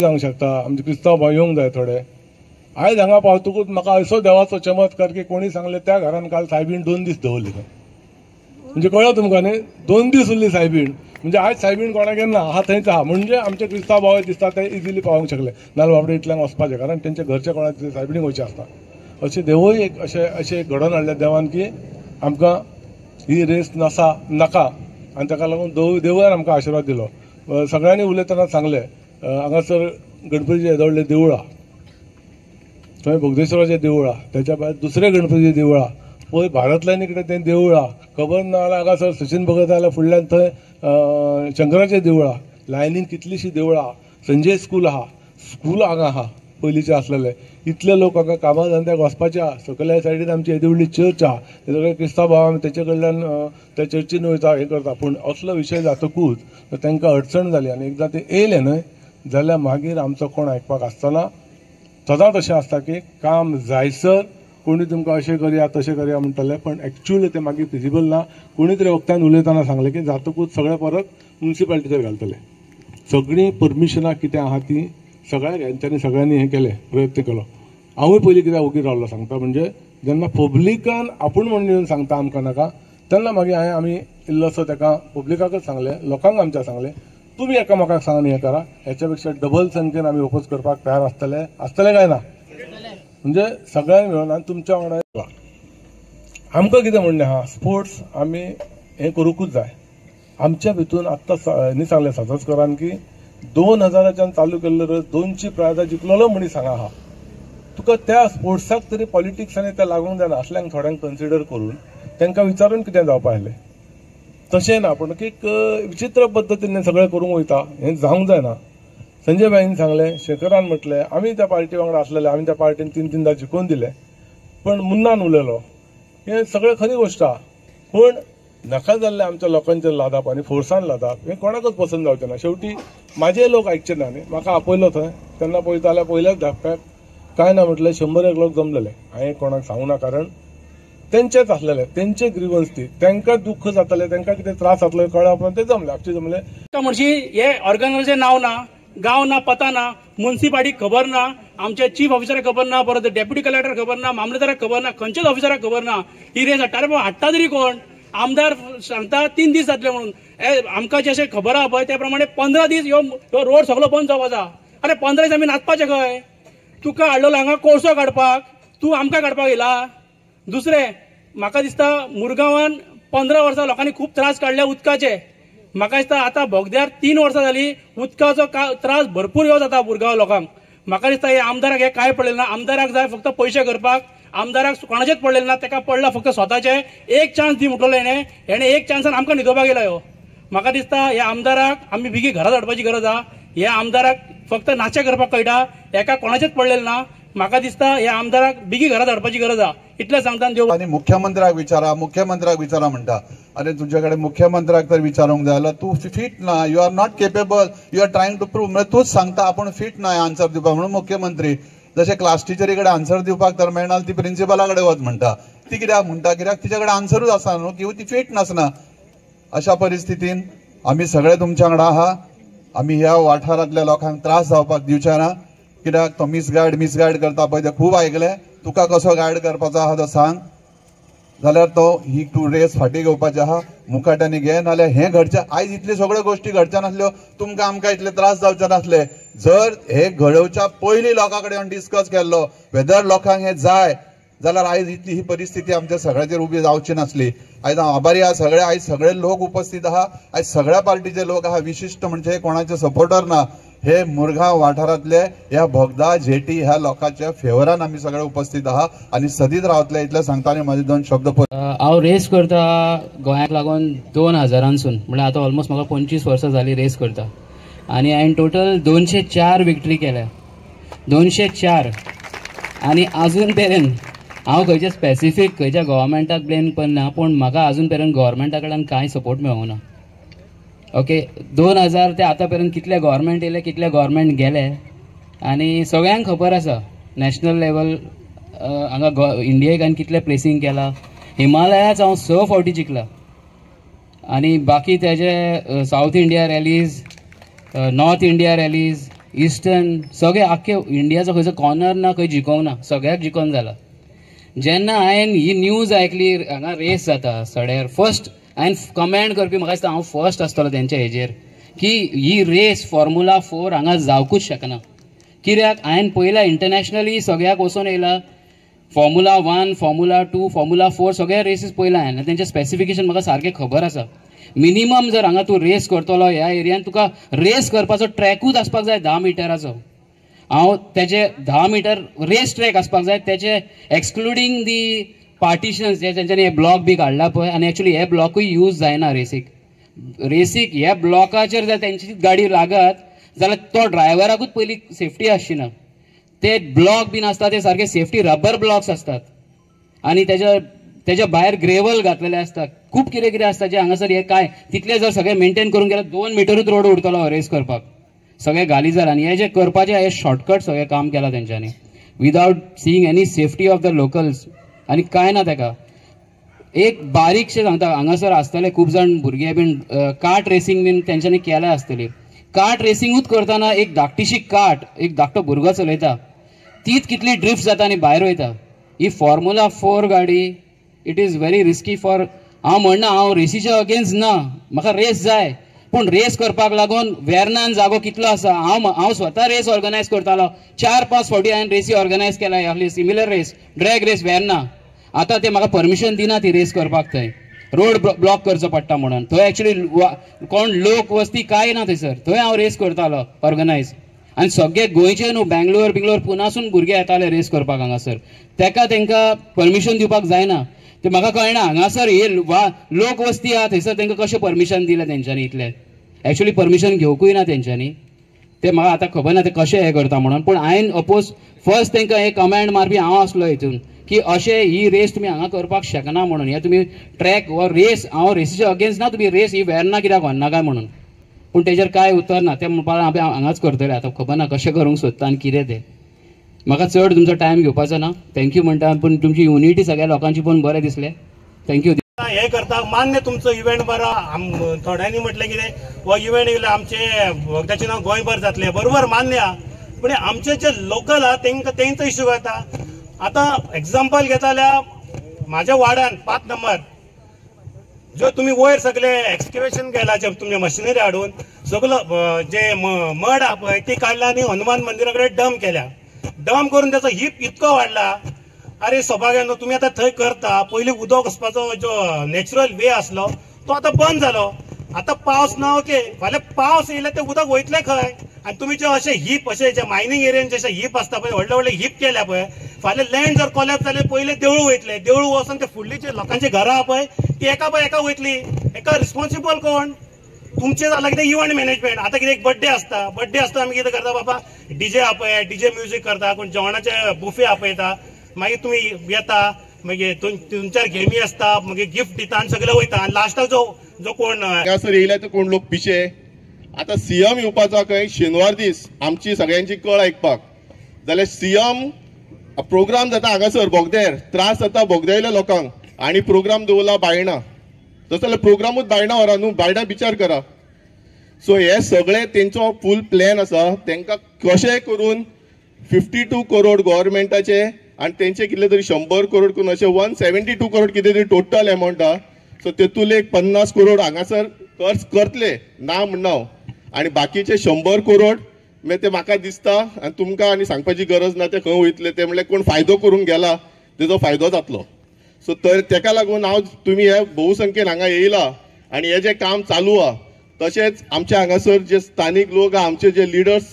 जावंक शकता, आमचे क्रिस्तांव भाव येवंक जाय थोडे. आयज हांगा पावतकूच म्हाका असो देवाचो चमत्कार की कोणी सांगले त्या घरान काल सायबीण 2 दीस दवरली. म्हणजे कळ्ळो तुमकां न्ही, 2 दीस उरली सायबीण. म्हणजे आयज सायबीण कोणाक येना आहा थंयच आहा. म्हणजे आमचे क्रिस्तांव भाव दिसता ते इजिली पावोंक शकले. नाल्यार बाबडे इतल्यांक वचपाचें, कारण तेंचे घरचे कोणाचे सायबीणीक वयचे आसता. अशें देवूय एक अशें घडोवन हाडलें देवान की आमकां ही रेस नाका आनी ताका लागून देवळान आमकां आशिर्वाद दिलो. सगळ्यांनी उलयतना सांगलें हांगासर गणपतीचें येदोळ्ळें देवूळ आहा, थंय बोगदेश्वराचें देवूळ आहा, त्याच्या भायर दुसरें गणपतीचें देवूळ आहा. पळय भारतल्यानी कितें तें देवूळ आहा. खबर ना जाल्यार हांगासर सचिन भगत जाल्यार फुडल्यान थंय शंकराचें देवूळ आहा. लायनीन कितलींशीं देवळां आहा. संजय स्कूल आहा, स्कूल हांगा आहा पयलींचे आसलेले. इतले लोक हांगा कामा धंद्याक वचपाचे आहा. सकयल्या सायडीन आमची येदी व्हडली चर्च आहा. हे सगळे क्रिस्तांव भाव तेचे कडल्यान त्या चर्चीन वयता हें करता. पूण असलो विशय जातकूच तांकां अडचण जाली आनी एकदां ते येयले न्हय जाल्यार मागीर आमचो कोण आयकपाक आसतना. सदांच अशें आसता की काम जायसर कोणी तुमकां अशें करया तशें करया म्हणटले, पण एक्चुअली ते मागीर फिजिबल ना. कोणी तरी वक्तान उलयतना सांगलें की जातकूच सगळे परत म्युनिसिपालिटीचेर घालतले. सगळीं परमिशनां कितें आहा ती सगळ्यांनी सगळ्यांनी हें केलें, प्रयत्न केलो. हांवूय पयलीं कित्याक ओगी रावलो सांगता, म्हणजे जेन्ना पब्लिकान आपूण म्हणून येवन सांगता आमकां नाका तेन्ना मागीर आमी इल्लोसो ताका पब्लिकाकच सांगलें, लोकांक आमच्या सांगलें तुमी एकामेकाक सांगून हें करा. हेच्या पेक्षा डबल संख्येन आमी ओपोज करपाक तयार आसतले काय ना. म्हणजे सगळ्यांनी मेळून आनी तुमच्या वांगडा आमकां कितें म्हणणें आहा, स्पोर्ट्स आमी हें करूंकूच जाय. आमच्या भितून आत्तां सांगलें सातोचकरान की 2000च्यान चालू केल्लो रस 2ची प्रायजां जिखलेलो मनीस हांगा आहा. तुका त्या स्पोर्ट्साक तरी पॉलिटिक्सांनी ते लागूंक जायना. असल्यांक थोड्यांक कन्सिडर करून तांकां विचारून कितें जावपा आसलें. तशें ना, पूण एक विचित्र पद्दतीन सगळें करूंक वयता, हें जावंक जायना. संजय भाईन सांगलें, शेखरान म्हटलें, आमी त्या पार्टी वांगडा आसलेले, आमी त्या पार्टीन 3-3दा जिखून दिले, पण मुन्नान उलयलो. हें सगळें खरी गोश्ट आहा. पूण नाका जाल्लें आमच्या लोकांचेर लादप आनी फोर्सान लादप हें कोणाकच पसंद जावचें ना. शेवटी म्हाजे लोक आयकचे ना न्ही. म्हाका आपयलो थंय तेन्ना पळयता जाल्यार पयल्याच धाप्प्याक काय ना म्हटलें 100 लोक जमलेले. हांवें कोणाक सांगूं ना, कारण तेंचेच आसलेले, तेंचे ग्रीवन्स ती, तांकां दुख्ख जातलें, तांकां कितें त्रास जातलो कळप ते जमले, आपचे जमले. म्हणशी हे ऑर्गनायझेशन नांव ना, गांव ना, पत्ता ना, म्युनिसिपालिटी खबर ना, आमचे चीफ ऑफिसराक खबर ना, परत डेप्युटी कलेक्टर खबर ना, मामलेदाराक खबर ना, खंयच्याच ऑफिसराक खबर ना. ही रेस हाडटा रे, हाडटा तरी कोण. आमदार सांगता 3 दीस जातले म्हणून. आमकां जशें खबर आहा पळय त्या प्रमाणे 15 दीस ह्यो रोड सगळो बंद जावपाचो आसा. अरे 15 दीस आमी नाचपाचें खंय. तुका हाडलो हांगा कोळसो काडपाक, तूं आमकां काडपाक येयला. दुसरें म्हाका दिसता मुरगांवान 15 वर्सां लोकांनी खूब त्रास काडले उदकाचे. म्हाका दिसता आतां बोगद्यार 3 वर्सां जाली उदकाचो त्रास भरपूर ह्यो जाता मुरगांव लोकांक. म्हाका दिसता हे आमदाराक हे काय पडलें ना. आमदाराक जाय फक्त पयशे करपाक. आमदाराक कोणाचेच पडलें ना, ताका पडला फक्त स्वताचे. एक चान्स दी म्हणटलो हेणे एक चान्सान आमकां न्हिदोवपाक येयला ह्यो. म्हाका दिसता ह्या आमदाराक आमी बेगीन घरा धाडपाची गरज आहा. ह्या आमदाराक फक्त नाचे करपाक कळटा, हेका कोणाचेच पडलेलें ना. म्हाका दिसता ह्या आमदाराक बेगीन घरा धाडपाची गरज आहा. इतलें सांगता देव. आनी मुख्यमंत्र्याक विचारा म्हणटा. अरे तुजे कडेन मुख्यमंत्र्याक तर विचारूंक जाय जाल्यार तूं फिट ना, you are not capable, you are trying to prove. म्हणजे तूच सांगता आपूण फिट ना आन्सर दिवपाक म्हणून मुख्यमंत्री. जशें क्लास टिचरी कडेन आन्सर दिवपाक तर मेळना, ती प्रिन्सिपला कडेन वच म्हणटा. ती कित्याक म्हणटा, कित्याक तिच्या कडेन आन्सरूच आसा न्हू, किंवा ती फिट नासना. अशा परिस्थितीन आमी सगळे तुमच्या वांगडा आहा. आमी ह्या वाठारांतल्या लोकांक त्रास जावपाक दिवचे ना. कित्याक तो मिसगायड करता पळय ते खूब आयकले. तुका कसो गायड करपाचो आहा तो सांग, जाल्यार तो ही तूं रेस फाटीं घेवपाची आहा. मुखाट्यानी घे, नाल्यार हें घडचें. आयज इतल्यो सगळ्यो गोश्टी घडच्यो नासल्यो, तुमकां आमकां इतले त्रास जावचे नासले जर हे घडोवच्या पयलीं लोकां कडेन डिस्कस केल्लो वेदर लोकांक हें जाय जाल्यार आयज इतली ही परिस्थिती आमच्या सगळ्याचेर उबी जावची नासली. आयज हांव आभारी आहा सगळे. आयज सगळे लोक उपस्थित आहा. आयज सगळ्या पार्टीचे लोक आहा. विशिश्ट म्हणजे कोणाचे सपोर्टर ना. हे मुरगांव वाठारांतले ह्या बोगदा जेटी ह्या लोकांच्या फेवरान आमी सगळे उपस्थित आहा आनी सदीत रावतले. इतले सांगता आनी म्हजे 2 शब्द. हांव रेस करता गोंयाक लागून 2000 म्हणजे आतां ऑलमोस्ट म्हाका 25 वर्सां जाली रेस करता. आनी हांवें टोटल 204 विक्टरी केल्या. 204. आनी आजून पर्यंत हांव खंयच्या स्पेसिफीक खंयच्या गव्हर्मेंटाक ब्लेम करना, पूण म्हाका आजून पर्यंत गव्हर्मेंटा कडल्यान कांय सपोर्ट मेळूंक ना. ओके, 2000 ते आतां पर्यंत कितले गव्हर्मेंट येयले, कितले गव्हर्मेंट गेले, आनी सगळ्यांक खबर आसा नॅशनल लेवल हांगा इंडियेक हांवें कितले प्लेसींग केला. हिमालयाच हांव 6 फावटी जिखला. आनी बाकी तेजे South India rallies, North India rallies, eastern सगळे आख्खे इंडियाचो खंयचो कॉर्नर ना खंय जिखोंक ना, सगळ्याक जिखोन जाला. जेन्ना हांवें ही न्यूज आयकली हांगा रेस जाता सड्यार, फर्स्ट हांवें कमेंट करपी म्हाका दिसता हांव फर्स्ट आसतलो तेंच्या हेजेर की ही रेस फॉर्म्युला 4 हांगा जावकूच शकना. कित्याक हांवें पयला इंटरनॅशनली सगळ्याक वचून येयला, फॉर्म्युला 1, फॉर्म्युला 2, फॉर्म्युला 4 सगळे रेसीस पयला हांवें. तेंचे स्पेसिफिकेशन म्हाका सारकें खबर आसा. मिनिमम जर हांगा तूं रेस करतलो ह्या एरियान तुका रेस करपाचो ट्रॅकूच आसपाक जाय 10 मिटराचो. हांव तेजे 10 मिटर रेस ट्रॅक आसपाक जाय, तेचे एक्सक्लुडींग दी पार्टिशन्स जे तेंच्यांनी हे ब्लॉक बी काडला पळय. आनी एक्चुली हे ब्लॉकूय यूज जायना रेसीक. ह्या ब्लॉकाचेर जर तेंची गाडी लागत जाल्यार तो ड्रायव्हराकूच पयली सेफ्टी आसची ना. ते ब्लॉक बीन आसता ते सारखे सेफ्टी रबर ब्लॉक्स असतात आणि त्याच्या भायर ग्रेवल घातलेले असतात. खूप कितें असता जे हांगासर हे काय तितले जर सगळे मेंटेन करून गेल्यार 2 मिटरूच रोड उरतलो रेस करपाक. सगळे गाली जाल आणि हे जे करपाचे हे शॉर्टकट सगळे काम केला तेंच्यांनी without seeing any safety of the locals. आणि काय ना ताका एक बारीकशें सांगता, हांगासर आसतले खूब जाण भुरगे बीन कार्ट रेसींग बीन तेंच्यांनी केल्या आसतली. कार्ट रेसींगूच करतना एक धाकटीशी कार्ट एक धाकटो भुरगो चलयता, तीच कितली ड्रिफ्ट जाता आनी भायर वयता. ही फॉर्म्युला 4 गाडी it is very risky for. हांव म्हणना हांव रेसीच्या अगेन्स्ट ना, म्हाका रेस जाय, पूण रेस करपाक लागून वेर्नान जागो कितलो आसा. हांव स्वता रेस ऑर्गनायज करतालो. 4-5 फावटी हांवें रेसी ऑर्गनायज केला ahली सिमिलर रेस ड्रॅग रेस वेर्ना. आतां ते म्हाका परमिशन दिना ती रेस करपाक. थंय रोड ब्लॉक करचो पडटा म्हणून. थंय एक्चुली कोण लोक वस्ती काय ना थंयसर. थंय हांव रेस करतालो ऑर्गनायज. आनी सगळे गोंयचे न्हू बँगलोर पुनासून भुरगे येताले रेस करपाक हांगासर. तांकां परमिशन दिवपाक जायना. ते म्हाका कळना हांगासर हे लोक वस्ती आहा थंयसर तांकां कशें परमिशन दिलें तेंच्यांनी. इतलें एक्चुली परमिशन घेवकूय ना तेंच्यांनी. ते म्हाका आतां खबर ना ते कशें हें करता म्हणून. पूण हांवें अपोज फर्स्ट तांकां हे कमेंट मारपी हांव आसलो हितून की अशें ही रेस तुमी हांगा करपाक शकना म्हणून. हे तुमी ट्रॅक वा रेस हांव रेसीच्या अगेन्स्ट ना, तुमी रेस ही वेर्ना कित्याक व्हरना काय म्हणून. पूण तेजेर कांय उतर ना. ते म्हणपाक हांवें हांगाच करतले. आतां खबर ना कशें करूंक सोदता आनी कितें तें. म्हाका चड तुमचो टायम घेवपाचो ना. थँक्यू म्हणटा. पूण तुमची युनिटी सगळ्या लोकांची पळोवन बरें दिसलें. थँक्यू. हे करता मान्य तुमचो इव्हेंट बरो. थोड्यांनी म्हटलें कितें हो इव्हेंट येयलो आमचे वखदाचें नांव गोंयभर जातलें. बरोबर मान्य आहा. पूण आमचे जे लोकल आहा तेंचो इश्यू येता. आतां एक्झाम्पल घेता जाल्यार म्हाज्या वार्डान 5 नंबर जो तुम्ही वयर सगळे एक्सकॅव्हेशन केला जे तुमचे मशिनरी हाडून सगळो जे मड आहा पळय ती काडला आनी हनुमान मंदिरा कडेन डंप केल्या. डंप करून त्याचा हीप इतको वाडला. अरे सौभाग्यानो तुम्ही आता थंय करता. पयलीं उदक वचपाचो जो नॅचरल वे आसलो तो आता बंद जालो. आता पावस ना ओके, फाल्यां पावस येयले ते उदक वयतले खंय. आणि तुम्ही जे असे हीप असे जे मायनिंग एरियान जशे हीप असता पळय व्हडले व्हडले हीप केल्या पळय. फाल्यां लँड जर कोलॅप्स जाले पयले देवळू वयतले. देवळू वचून ते फुडली जे लोकांची घरां आहा पळय ती एका पळय एका वयतली. एका रिस्पॉन्सिबल कोण तुमचे जाला कितें इव्हेंट मॅनेजमेंट. आता कितें एक बर्थडे आसता आमी कितें करता बाबा डीजे आपय डीजे म्युझिक करता कोण जेवणाचे बुफे आपयता. मागीर तुम्ही येता मागीर तुमच्यार गेमी असता मागीर गिफ्ट दिता आनी सगळे वयता. आनी लास्टाक जो कोण हांगासर येयले ते कोण लोक पिशे. आता सीएम येवपाचो खंय शेनवार दीस आमची सगळ्यांची कळ आयकपाक. जाल्यार सीएम प्रोग्राम जाता हांगासर बोगद्यार त्रास जाता बोगद्यायल्या लोकांक आनी प्रोग्राम दवरला बायणा. तसो जाल्यार प्रोग्रामूच बायणा व्हरा न्हू, बायणा विचार करा. सो हे सगळे तेंचो फूल प्लॅन आसा. तांकां कशें करून 52 करोड गव्हर्मेंटाचे आनी तेंचे कितले तरी 100 करोड करून अशे 172 करोड कितें तरी टोटल एमावंट आहा. सो तेतून एक 50 करोड हांगासर खर्च करतले ना म्हणना. आनी बाकीचे 100 करोड मागीर ते म्हाका दिसता आनी तुमकां आनी सांगपाची गरज ना ते खंय वयतले ते म्हणल्यार कोण फायदो करूंक गेला तेजो फायदो जातलो. सो तर तेका लागून हांव तुमी हे भोवसंख्येन हांगा येयला आनी हे जे काम चालू आहा तशेंच आमच्या हांगासर जे स्थानीक लोक आहा आमचे जे लिडर्स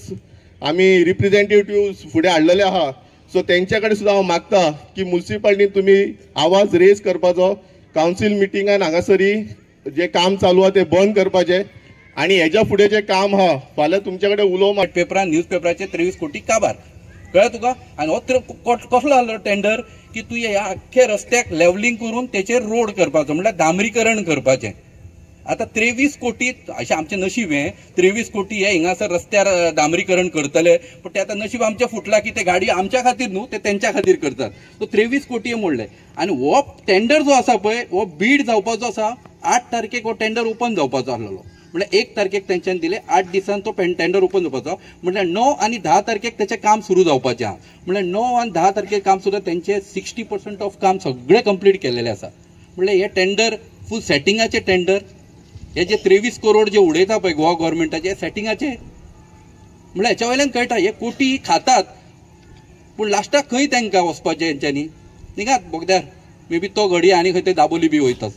आमी रिप्रेझेंटेटिव्ह फुडें हाडलेले आहा. सो तेंच्या कडेन सुद्दां हांव मागता की म्युनिसिपालिटीन तुमी आवाज रेज करपाचो. कावन्सील मिटिंगान हांगासरी जे काम चालू आहा ते बंद करपाचें आनी हेच्या फुडें जे काम आहा फाल्यां तुमचे कडेन उलोवंक पेपरान न्यूज पेपराचे 23 कोटी काबार कळ्ळें तुका. आनी हो कसलो आसलो टेंडर की तूं ह्या आख्खे रस्त्याक लेवलिंग करून तेचेर रोड करपाचो म्हणल्यार डांबरीकरण करपाचें. आता 23 कोटी अशें आमचें नशीब हें 23 कोटी हे हिंगासर रस्त्यार डांबरीकरण करतले. पण ते आतां नशीब आमचें फुटला की ते गाडी आमच्या खातीर न्हू ते तेंच्या खातीर करतात. सो 23 कोटी मोडले. आनी हो टेंडर जो आसा पळय हो बीड जावपाचो आसा 8 तारखेक हो टेंडर ओपन जावपाचो आसलेलो. म्हळ्यार 1 तारखेक तेंच्यांनी दिले 8 दिसान तो टेंडर ओपन जावपाचो म्हळ्यार 9 आनी 10 तारखेक तेचें काम सुरू जावपाचें आहा म्हळ्यार 9 आनी 10 तारखेक काम सुद्दां तेंचे 60% ऑफ काम सगळें कंप्लीट केलेलें आसा म्हळ्यार हे टेंडर फूल सेटिंगाचे टेंडर हे जे 23 करोड जे उडयता पळय गोवा गव्हर्मेंटाचे सेटिंगाचे म्हळ्यार हेच्या वयल्यान कळटा हे कोटी खातात पूण लास्टाक खंय तांकां वचपाचें हेंच्यांनी निघात बोगद्यार मे बी तो घडी आनी खंय ते दाबोली बी वयता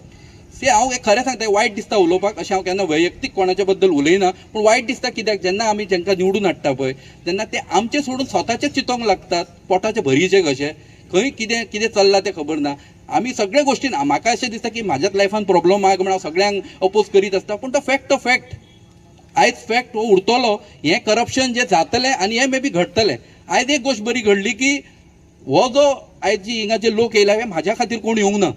सी हांव खरें सांगता वायट दिसता उलोवपाक अशें हांव केन्ना वैयक्तीक कोणाच्या बद्दल उलयना पूण वायट दिसता कित्याक जेन्ना आमी जेंकां निवडून हाडटा पळय तेन्ना ते आमचे सोडून स्वताचेच चिंतोंक लागतात पोटाचे भरीचे कशें खंय कितें कितें चल्लां तें खबर ना आमी सगळे गोश्टीन म्हाका अशें दिसता की म्हाज्याच लायफान प्रॉब्लम आहा म्हण हांव सगळ्यांक अपोज करीत आसता पूण तो फॅक्ट आयज फॅक्ट हो उरतलो हें करप्शन जें जातलें आनी हें मे बी घडटलें आयज एक गोश्ट बरी घडली की हो जो आयज जी हिंगा जे लोक येयल्या हे म्हाज्या खातीर कोण येवंक ना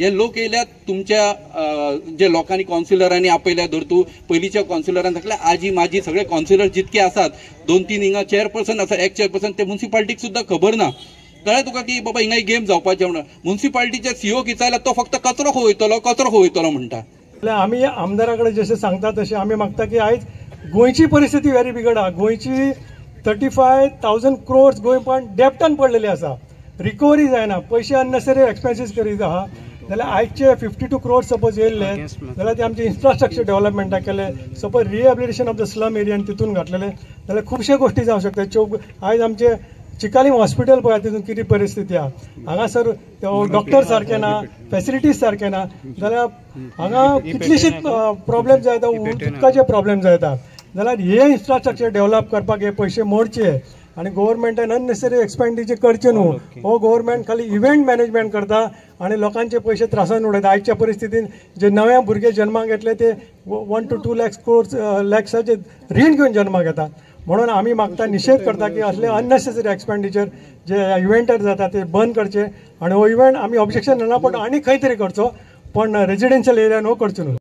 हे लोक येयल्यात तुमच्या जे लोकांनी कॉन्सिलरांनी आपयल्या धर तूं पयलींच्या कॉन्सिलरान दाखल्या आजी माजी सगळे कॉन्सिलर जितके आसात 2-3 हिंगा चेअरपर्सन आसा एक चेअरपर्सन ते म्युन्सिपाल्टीक सुद्दां खबर ना कळ्ळें तुका की बाबा हिंगा गेम जावपाचें म्हणून म्युन्सिपाल्टीचे सीओ विचारल्यार तो फक्त कचरो खवयतलो म्हणटा आमी आमदारा कडेन जशें सांगता तशें आमी मागता की आयज गोंयची परिस्थिती व्हेरी बिगड आहा गोंयची 35,000 crores गोंय डेप्टान पडलेली आसा रिकवरी जायना पयशे अननेसरी एक्सपेन्सीस करीत आहा जाल्यार आयजचे 52 crores सपोज येयल्ले जाल्यार ते आमचे इन्फ्रास्ट्रक्चर डेव्हलपमेंटा केले suppose rehabilitation of the slum एरियान तितून घातलेले जाल्यार खुबशे गोश्टी जावंक शकता आयज आमचे चिकालीम हॉस्पिटल पळय तितून कितें परिस्थिती आहा हांगासर डॉक्टर सारके ना फॅसिलिटीज सारके ना जाल्यार हांगा कितलीशीच प्रॉब्लेम जाता उदकाचे प्रॉब्लेम जाता जाल्यार हे इन्फ्रास्ट्रक्चर डेव्हलप करपाक हे पयशे मोडचे आनी गव्हर्मेंटान अननेसरी एक्सपेंडिचर करचे न्हू हो गव्हर्मेंट खाली इव्हेंट मॅनेजमेंट करता आनी लोकांचे पयशे त्रासान उडयता आयच्या परिस्थितीन जे नव्या भुरगे जन्माक येतले ते 1 to 2 lakhs रीण घेवन जन्माक येता म्हणून आमी मागता निशेध करता की असले अननेसेसरी एक्सपेंडिचर जे इव्हेंटार जाता ते बंद करचे आणि हो इव्हेंट आमी ऑब्जेक्शन ना पण आनी खंय तरी करचो पण रेजिडेन्शियल एरियान हो करचो न्हू